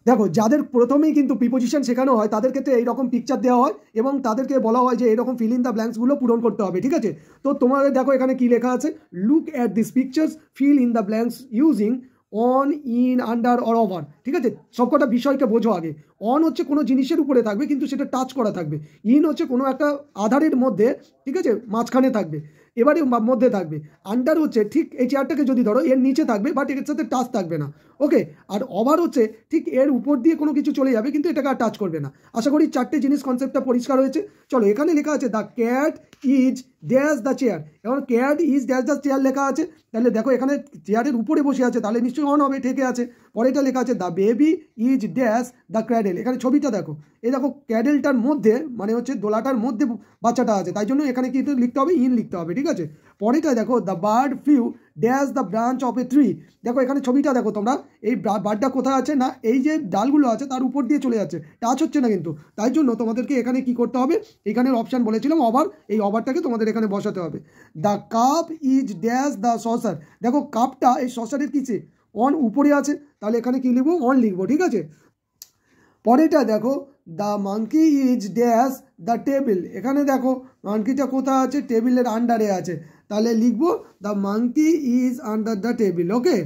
দেখো যাদের প্রথমেই কিন্তু প্রিপোজিশন শেখানো হয় তাদের ক্ষেত্রে এইরকম পিকচার দেওয়া হয় এবং তাদেরকে বলা হয় যে এরকম ফিল ইন দ্য ব্ল্যাঙ্কসগুলো পূরণ করতে হবে, ঠিক আছে। তো তোমাদের দেখো এখানে কি লেখা আছে, look at this pictures, fill in the blanks using on, in, under or over, ঠিক আছে। সবকটা বিষয়কে বোঝো আগে। অন হচ্ছে কোনো জিনিসের উপরে থাকবে কিন্তু সেটা টাচ করা থাকবে, ইন হচ্ছে কোনো একটা আধারের মধ্যে, ঠিক আছে, মাঝখানে থাকবে, এবারে মধ্যে থাকবে, আন্ডার হচ্ছে ঠিক এই চেয়ারটাকে যদি ধরো এর নিচে থাকবে বাট এর সাথে টাচ থাকবে না, ওকে। আর ওভার হচ্ছে ঠিক এর উপর দিয়ে কোনো কিছু চলে যাবে কিন্তু এটাকে আর টাচ করবে না। আশা করি চারটে জিনিস কনসেপ্টটা পরিষ্কার হয়েছে। চলো এখানে লেখা আছে the cat is dash the chair, এখন cat is dash the chair লেখা আছে, তাহলে দেখো এখানে চেয়ারের উপরে বসে আছে তাহলে নিশ্চয়ই অন হবে, ঠেকে আছে। পরেটা লেখা আছে the baby is dash the cradle, এখানে ছবিটা দেখো, এই দেখো ক্যাডেলটার মধ্যে মানে হচ্ছে দোলাটার মধ্যে বাচ্চাটা আছে, তাই জন্য এখানে কিন্তু লিখতে হবে, ইন লিখতে হবে, ঠিক আছে। পরেটা দেখো the bird flew dash the branch of a tree, দেখো এখানে ছবিটা দেখো তোমরা, এই বার্ডটা কোথায় আছে না এই যে ডালগুলো আছে তার উপর দিয়ে চলে যাচ্ছে, টাচ হচ্ছে না কিন্তু, তাই জন্য তোমাদেরকে এখানে কি করতে হবে, এখানের অপশান বলেছিলাম ওভার, এই ওভারটাকে তোমাদের এখানে বসাতে হবে। The cup is dash the saucer, দেখো কাপটা এই সসারের কিসে অন উপরে আছে, তাহলে এখানে কি লিখবো, অন লিখবো, ঠিক আছে। পরেটা দেখো the monkey is dash the table, এখানে দেখো মাঙ্কিটা কোথায় আছে, টেবিলের আন্ডারে আছে, তাহলে লিখবো the monkey is under the table, okay.